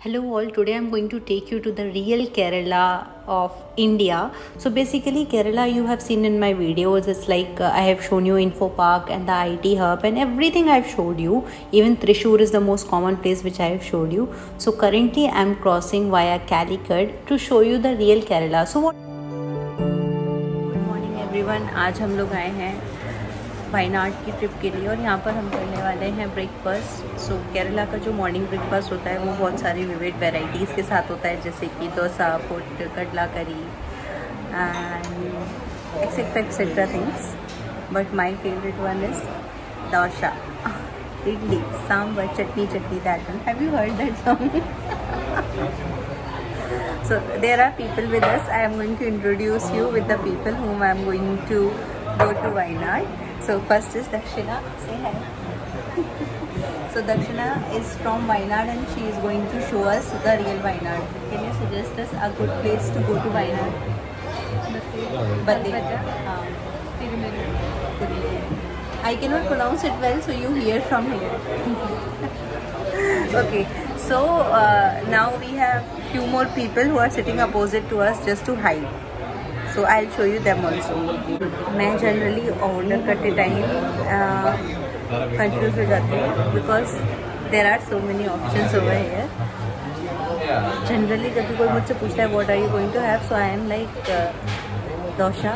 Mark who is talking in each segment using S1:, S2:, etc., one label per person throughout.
S1: Hello all, today I'm going to take you to the real Kerala of India. So basically Kerala you have seen in my videos, it's like I have shown you Info Park and the IT hub and everything I've showed you. Even Thrissur is the most common place which I have showed you. So currently I'm crossing via Calicut to show you the real Kerala. So what? Good morning everyone, आज हम लोग आए हैं वायनाड की trip के लिए और यहाँ पर हम करने वाले हैं ब्रेकफास्ट। सो केरला का जो मॉर्निंग ब्रेकफास्ट होता है वो बहुत सारी विविड वेराइटीज़ के साथ होता है, जैसे कि dosa, put, kadala curry and etcetera things. But my favourite one is dosa, idli, sambar, chutney that one. Have you heard that song? So there are people with us. I am going to introduce you with the people whom I am going to go to Wayanad. So first is Dakshina. Say hi. So Dakshina is from Wayanad and she is going to show us the real Wayanad. Can you suggest us a good place to go to Wayanad? Batte. I cannot pronounce it well, so you hear from here. Okay. So now we have few more people who are sitting opposite to us just to hide. So I'll show you them also. मैं generally order करते time confused हो जाती हूँ because there are so many options over here. Generally जब कोई मुझसे पूछता है what are you going to have, so I am like dosa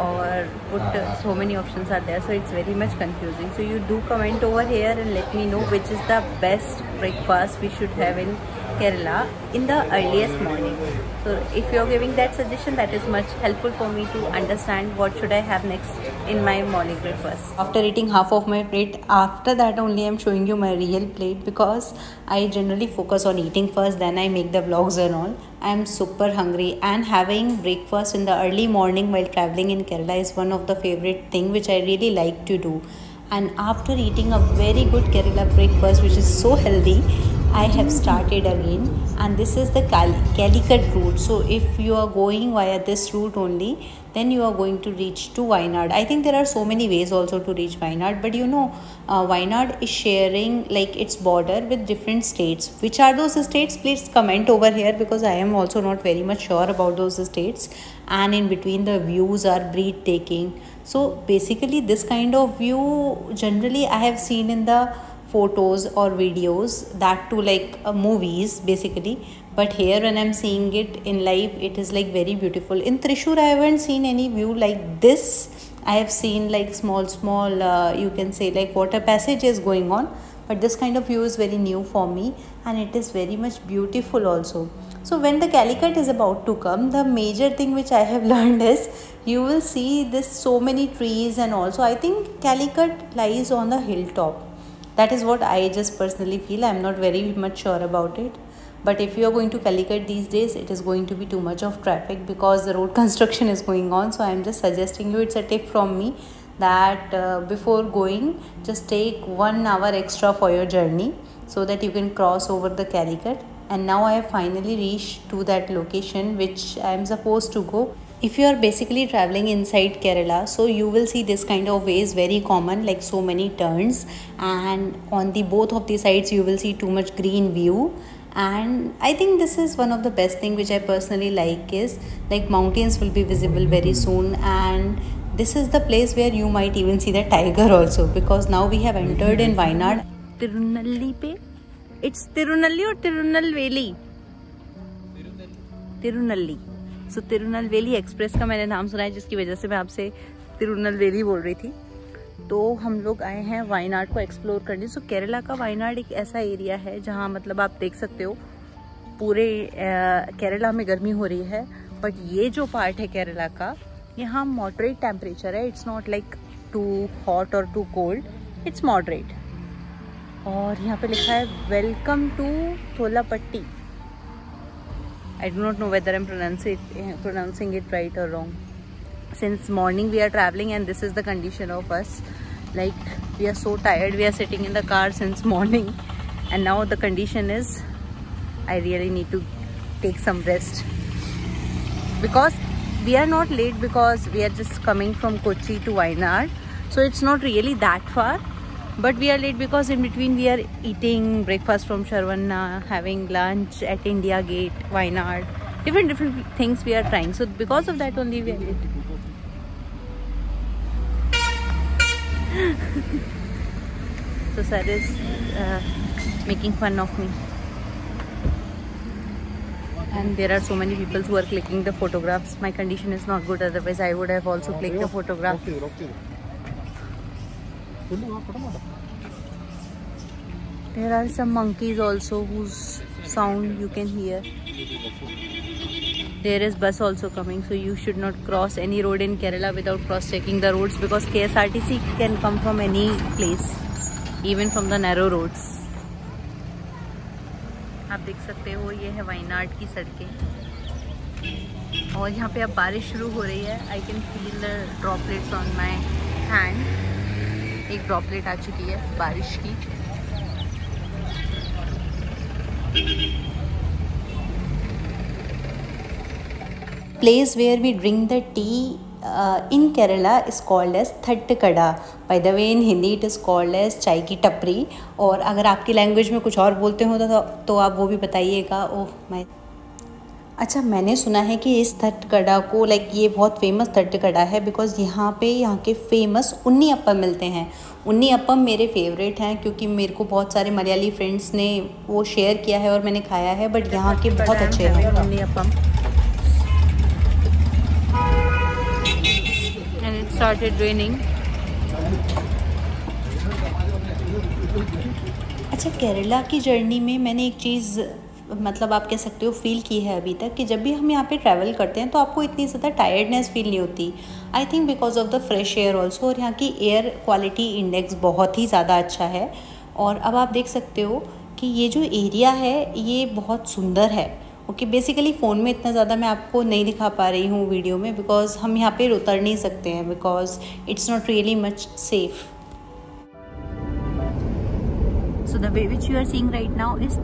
S1: or put, so many options are there, so it's very much confusing. So you do comment over here and let me know which is the best breakfast we should have in Kerala in the earliest morning. So if you're giving that suggestion, that is much helpful for me to understand what should I have next in my morning breakfast. After eating half of my plate, after that only I'm showing you my real plate because I generally focus on eating first, then I make the vlogs and all. I'm super hungry and having breakfast in the early morning while traveling in Kerala is one of the favorite thing which I really like to do. And after eating a very good Kerala breakfast which is so healthy, I have started again, and this is the Calicut route. So if you are going via this route only, then you are going to reach to Wayanad. I think there are so many ways also to reach Wayanad, but you know Wayanad is sharing like its border with different states. Which are those states? Please comment over here because I am also not very much sure about those states, and in between the views are breathtaking. So basically this kind of view generally I have seen in the photos or videos, that too like movies basically, but here when I'm seeing it in live, it is like very beautiful. In Thrissur I haven't seen any view like this. I have seen like small you can say like water passages going on, but this kind of view is very new for me and it is very much beautiful also. So when the Calicut is about to come, the major thing which I have learned is you will see this so many trees, and also I think Calicut lies on the hilltop. That is what I just personally feel. I'm not very much sure about it. But if you are going to Calicut these days, it is going to be too much of traffic because the road construction is going on. So I'm just suggesting you, it's a tip from me that before going, just take 1 hour extra for your journey so that you can cross over the Calicut. And now I have finally reached to that location which I am supposed to go. If you are basically traveling inside Kerala, so you will see this kind of ways very common, like so many turns, and on the both of the sides you will see too much green view. And I think this is one of the best thing which I personally like is like mountains will be visible very soon, and this is the place where you might even see the tiger also, because now we have entered in Wayanad. Tirunelli pe? It's Tirunelli or Tirunelveli? Tirunelli. So Tirunelveli express का मैंने नाम सुना है, जिसकी वजह से मैं आपसे तिरुनेलवेली बोल रही थी। तो हम लोग आए हैं वायनाड को एक्सप्लोर करने। सो केरला का वायनाड एक ऐसा एरिया है जहां मतलब आप देख सकते हो पूरे केरला में गर्मी हो रही है, बट ये जो पार्ट है केरला का, यहाँ मॉडरेट टेम्परेचर है। It's not like too hot और टू कोल्ड, इट्स मॉडरेट। और यहाँ पे लिखा है welcome to Tholapatti. I do not know whether I'm pronouncing it right or wrong. Since morning we are traveling and this is the condition of us. Like we are so tired, we are sitting in the car since morning, and now the condition is I really need to take some rest. Because we are not late because we are just coming from Kochi to Wayanad. So it's not really that far. But we are late because in between we are eating breakfast from Sharvanna, having lunch at India Gate, Wayanad. Different things we are trying. So because of that only we are late. So sir is making fun of me. And there are so many people who are clicking the photographs. My condition is not good, otherwise I would have also clicked the photograph. There are some monkeys also whose sound you can hear. There is bus also coming, so you should not cross any road in Kerala without cross-checking the roads, because KSRTC can come from any place, even from the narrow roads. आप देख सकते हो ये है वायनाड की सड़कें, और यहाँ पे अब बारिश शुरू हो रही है. I can feel the droplets on my hand. एक ड्रॉपलेट आ चुकी है बारिश की. Place where we drink the tea in Kerala is called as Thattkada. By the way, in Hindi it is called as चाय की टपरी. और अगर आपकी लैंग्वेज में कुछ और बोलते हो तो आप वो भी बताइएगा. ओह मैं अच्छा, मैंने सुना है कि इस थट्टकड़ा को ये बहुत फेमस थट्टकड़ा है बिकॉज़ यहाँ के फेमस उन्नी अप्पम मिलते हैं. उन्नी अप्पम मेरे फेवरेट हैं क्योंकि मेरे को बहुत सारे मलयाली फ्रेंड्स ने वो शेयर किया है और मैंने खाया है. बट यहाँ के बहुत अच्छे हैं उन्नी appam. And it started raining. अच्छा, केरला की जर्नी में मैंने एक चीज़ मतलब आप कह सकते हो फील की है अभी तक, कि जब भी हम यहाँ पे ट्रैवल करते हैं तो आपको इतनी ज़्यादा टायर्डनेस फील नहीं होती. I think because of the fresh air also. और यहाँ की एयर क्वालिटी इंडेक्स बहुत ही ज़्यादा अच्छा है. और अब आप देख सकते हो कि ये जो एरिया है ये बहुत सुंदर है. ओके, बेसिकली फ़ोन में इतना ज़्यादा मैं आपको नहीं दिखा पा रही हूँ वीडियो में, बिकॉज हम यहाँ पे उतर नहीं सकते हैं, because it's not really much safe. So the way which you are seeing right now is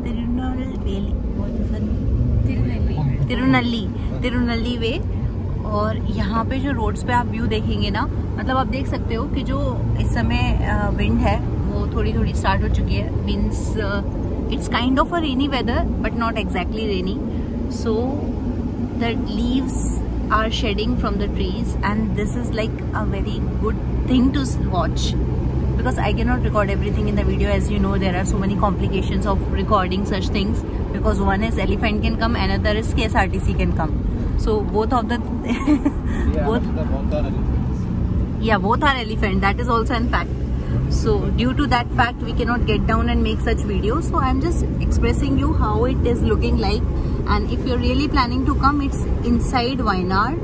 S1: Tirunelli way. और यहाँ पे जो रोड्स पे आप व्यू देखेंगे ना, मतलब आप देख सकते हो कि जो इस समय विंड है वो थोड़ी स्टार्ट हो चुकी है. Means it's kind of a rainy weather but not exactly rainy. So the leaves are shedding from the trees and this is like a very good thing to watch, because I cannot record everything in the video. As you know, there are so many complications of recording such things, because one is elephant can come, another is KSRTC can come. So both of the both are elephant. That is also in fact. So due to that fact we cannot get down and make such videos. So I'm just expressing you how it is looking like. And if you're really planning to come, it's inside Wayanad.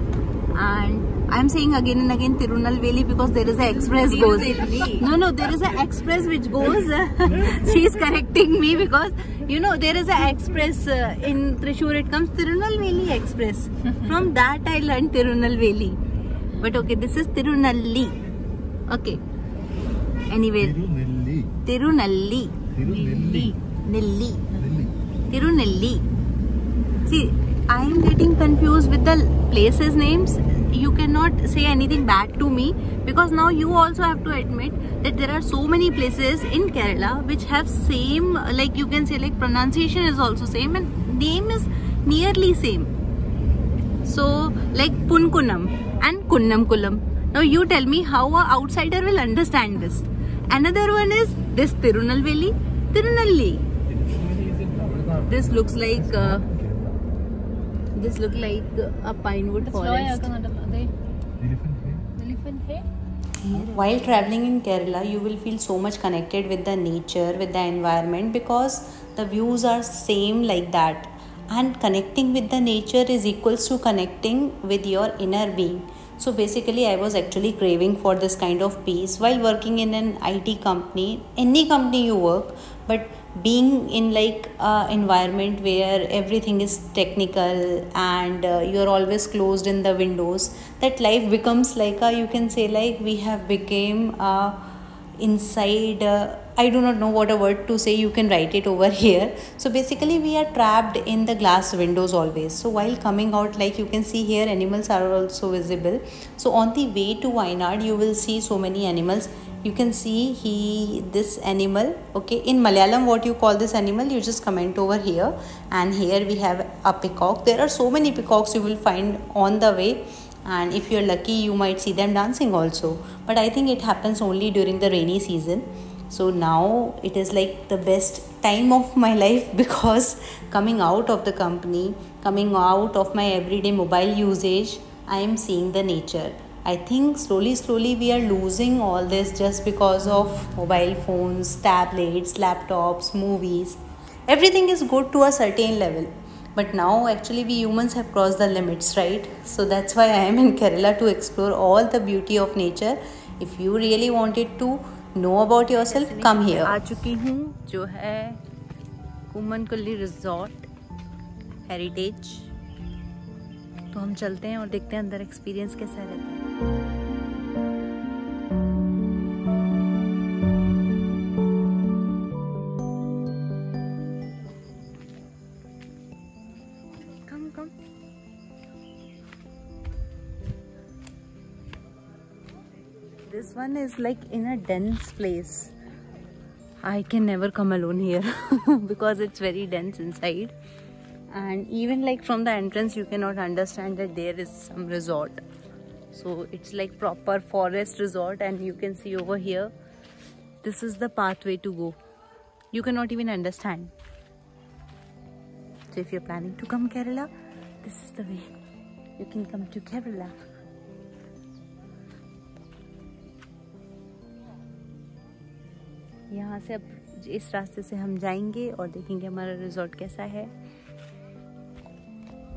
S1: And I'm saying again and again Tirunelveli because there is an express goes. No, there is an express which goes. She is correcting me because you know there is an express in Thrissur. It comes Tirunelveli Express. From that I learned Tirunelveli. But okay, this is Tirunelli. Okay. Anyway, Tirunelli. See, I am getting confused with the places names. You cannot say anything bad to me, because now you also have to admit that there are so many places in Kerala which have same, like you can say, like pronunciation is also same and name is nearly same. So like Punkunam and Kunnamkulam. Now you tell me how an outsider will understand this. Another one is this Tirunelveli, Tirunelli. This looks like a pinewood forest. While traveling in Kerala, you will feel so much connected with the nature, with the environment, because the views are same like that. And connecting with the nature is equals to connecting with your inner being. So basically I was actually craving for this kind of peace while working in an IT company, any company you work, but being in like environment where everything is technical and you're always closed in the windows, that life becomes like you can say like we have become inside I do not know what a word to say, you can write it over here. So basically we are trapped in the glass windows always. So while coming out, like you can see here, animals are also visible. So on the way to Wayanad you will see so many animals. You can see this animal. Okay, in Malayalam what you call this animal, you just comment over here. And here we have a peacock. There are so many peacocks you will find on the way, and if you're lucky you might see them dancing also, but I think it happens only during the rainy season. So now it is like the best time of my life, because coming out of the company, coming out of my everyday mobile usage, I am seeing the nature. I think slowly we are losing all this just because of mobile phones, tablets, laptops, movies. Everything is good to a certain level. But now actually we humans have crossed the limits, right? So that's why I am in Kerala, to explore all the beauty of nature. If you really wanted to know about yourself, come here. आ चुकी हूँ जो है कुम्मनकुल्ली resort heritage. तो हम चलते हैं और देखते हैं अंदर एक्सपीरियंस कैसा रहता है। This one is like in a dense place. I can never come alone here because it's very dense inside. And even like from the entrance you cannot understand that there is some resort. So it's like proper forest resort, and you can see over here, this is the pathway to go. You cannot even understand. So if you're planning to come Kerala, this is the way you can come to Kerala. यहाँ से अब इस रास्ते से हम जाएंगे और देखेंगे हमारा रिजॉर्ट कैसा है।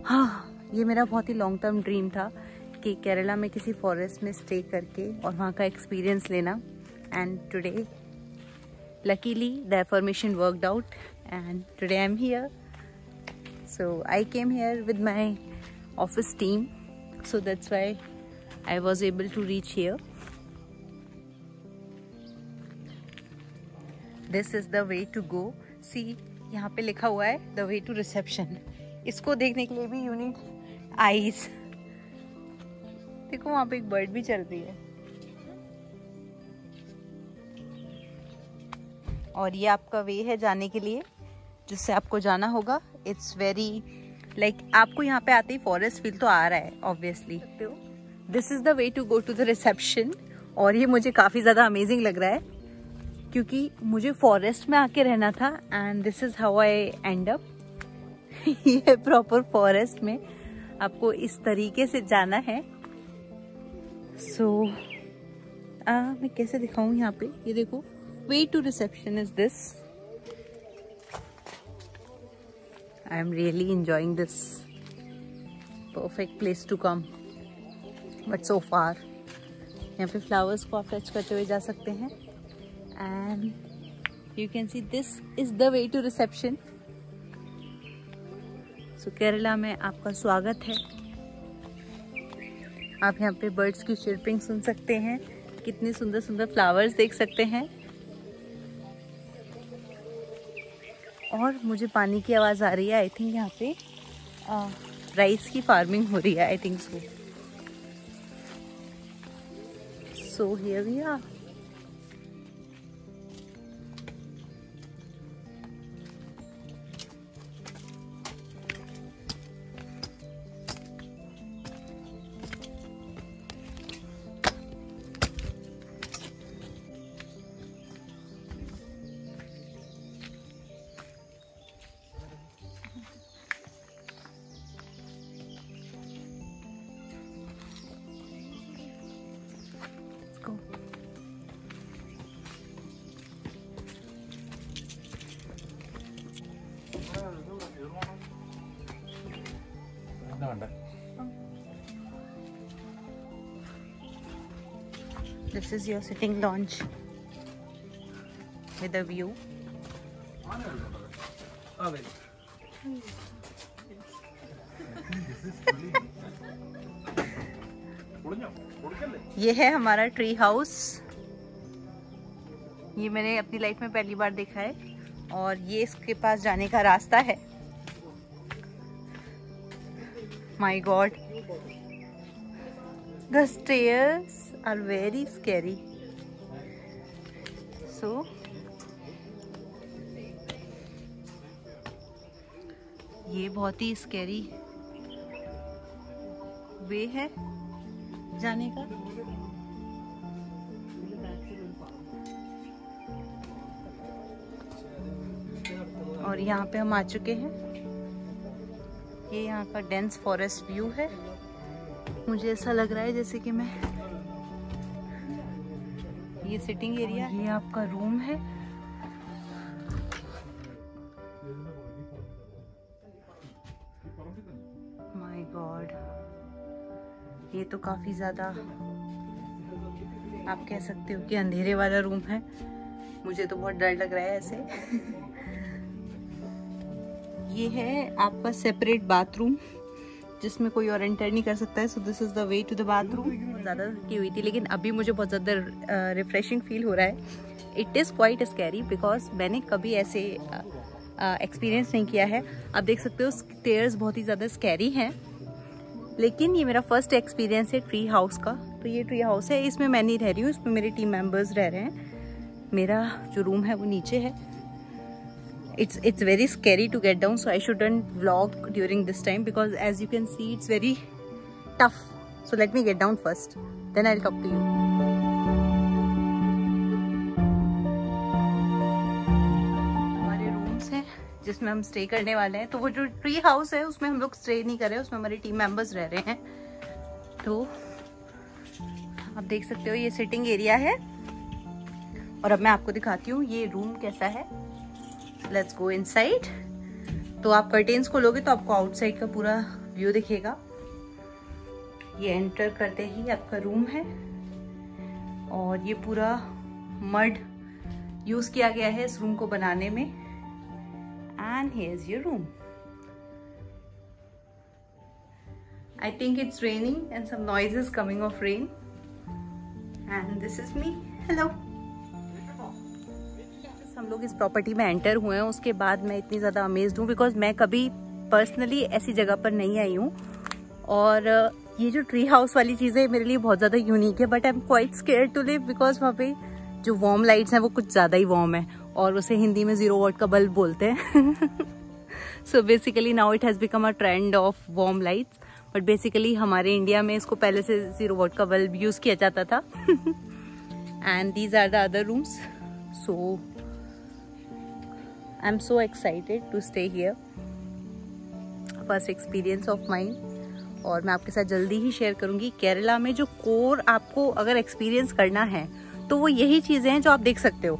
S1: हाँ, ये मेरा बहुत ही लॉन्ग टर्म ड्रीम था कि केरला में किसी फॉरेस्ट में स्टे करके और वहाँ का एक्सपीरियंस लेना। And today luckily the affirmation worked out and today I am here. So I came here with my office team, so that's why I was able to reach here. This is the way to go. See, यहाँ पे लिखा हुआ है the way to reception. इसको देखने के लिए भी यू नीड आईज। देखो वहां पे एक बर्ड भी चल रही है। और ये आपका वे है जाने के लिए, जिससे आपको जाना होगा। इट्स वेरी लाइक आपको यहाँ पे आते ही फॉरेस्ट फील तो आ रहा है obviously. This is the way to go to the reception. और ये मुझे काफी ज्यादा अमेजिंग लग रहा है क्योंकि मुझे फॉरेस्ट में आके रहना था, and this is how I and up. ये प्रॉपर फॉरेस्ट में आपको इस तरीके से जाना है। सो मैं कैसे दिखाऊं यहाँ पे, ये देखो, way to reception is this. I am really enjoying this, perfect place to come. But so far यहाँ पे फ्लावर्स को आप टच करते हुए जा सकते हैं। And you can see this is the way to reception. So Kerala में आपका स्वागत है। आप यहाँ पे बर्ड्स की चिर्पिंग सुन सकते हैं, कितने सुंदर सुंदर फ्लावर्स देख सकते हैं। और मुझे पानी की आवाज़ आ रही है। आई थिंक यहाँ पे राइस की फार्मिंग हो रही है, I think so. So here we are. This is your sitting lounge with a view. ये है हमारा ट्री हाउस। ये मैंने अपनी लाइफ में पहली बार देखा है, और ये इसके पास जाने का रास्ता है। My God, the stairs are very scary. सो ये बहुत ही स्कैरी वे है जाने का। और यहाँ पे हम आ चुके हैं। ये यहाँ का डेंस फॉरेस्ट व्यू है। मुझे ऐसा लग रहा है जैसे कि मैं, ये सिटिंग एरिया, ये आपका रूम है। माय गॉड, ये तो काफी ज्यादा आप कह सकते हो कि अंधेरे वाला रूम है। मुझे तो बहुत डर लग रहा है ऐसे। ये है आपका सेपरेट बाथरूम जिसमें कोई और एंटर नहीं कर सकता है। So this is the way to the bathroom. ज़्यादा की हुई थी लेकिन अभी मुझे बहुत ज़्यादा रिफ्रेशिंग फील हो रहा है। It is quite scary because मैंने कभी ऐसे एक्सपीरियंस नहीं किया है। आप देख सकते हो स्टेयर्स बहुत ही ज़्यादा स्कैरी हैं, लेकिन ये मेरा फर्स्ट एक्सपीरियंस है ट्री हाउस का। तो ये ट्री हाउस है, इसमें मैं नहीं रह रही हूँ, इसमें मेरे टीम मेंबर्स रह रहे हैं। मेरा जो रूम है वो नीचे है। It's very scary to get down, so I shouldn't vlog during this time because as you can see it's very tough. So let me get down first, then I'll talk to you. हमारे rooms हैं जिसमें हम stay करने वाले हैं। तो वो जो ट्री हाउस है उसमें हम लोग स्टे नहीं कर रहे, उसमें हमारे टीम मेंबर्स रह रहे हैं। तो आप देख सकते हो ये सिटिंग एरिया है। और अब मैं आपको दिखाती हूँ ये रूम कैसा है। Let's go inside. तो आप कर्टेन्स खोलोगे तो आपको आउटसाइड का पूरा व्यू दिखेगा। ये एंटर करते ही आपका रूम है और ये पूरा मड यूज किया गया है इस रूम को बनाने में। And here is your room. I think it's raining and some noises coming off rain. And this is me. Hello. हम लोग इस प्रॉपर्टी में एंटर हुए हैं, उसके बाद मैं इतनी ज़्यादा अमेज्ड हूँ बिकॉज मैं कभी पर्सनली ऐसी जगह पर नहीं आई हूँ। और ये जो ट्री हाउस वाली चीज़ें मेरे लिए बहुत ज़्यादा यूनिक है। But I am quite scared to live because वहाँ पे जो वार्म लाइट्स हैं वो कुछ ज़्यादा ही वार्म है और उसे हिंदी में 0 वॉट का बल्ब बोलते हैं। So basically now it has become a trend of warm lights. But basically हमारे इंडिया में इसको पहले से 0 वॉट का बल्ब यूज़ किया जाता था। And these are the other rooms. So I'm so excited to stay here. First experience of mine. और मैं आपके साथ जल्दी ही शेयर करूंगी। केरला में जो कोर आपको अगर एक्सपीरियंस करना है तो वो यही चीज़ें हैं जो आप देख सकते हो।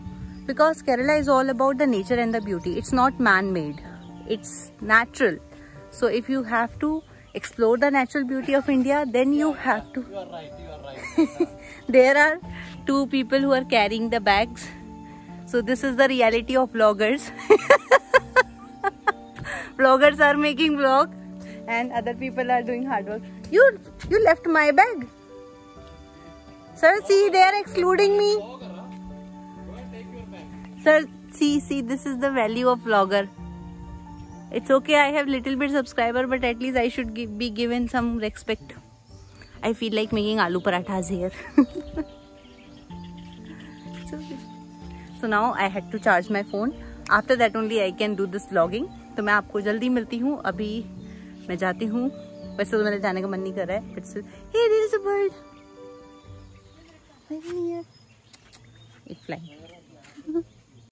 S1: Because Kerala is all about the nature and the beauty. It's not man made, it's natural. So if you have to explore the natural beauty of India, then you have to. You are right. There are 2 people who are carrying the bags. So this is the reality of vloggers. Vloggers are making vlog and other people are doing hard work. You left my bag. Sir, see, they are excluding me. Sir, see, this is the value of vlogger. It's okay, I have little bit subscriber, but at least I should be given some respect. I feel like making aloo parathas here. So now I had to charge my phone. After that only I can do this vlogging. तो मैं आपको जल्दी मिलती हूँ। अभी मैं जाती हूँ। वैसे तो मेरे जाने का मन नहीं कर रहा है, but still, hey, there is a bird. It's flying.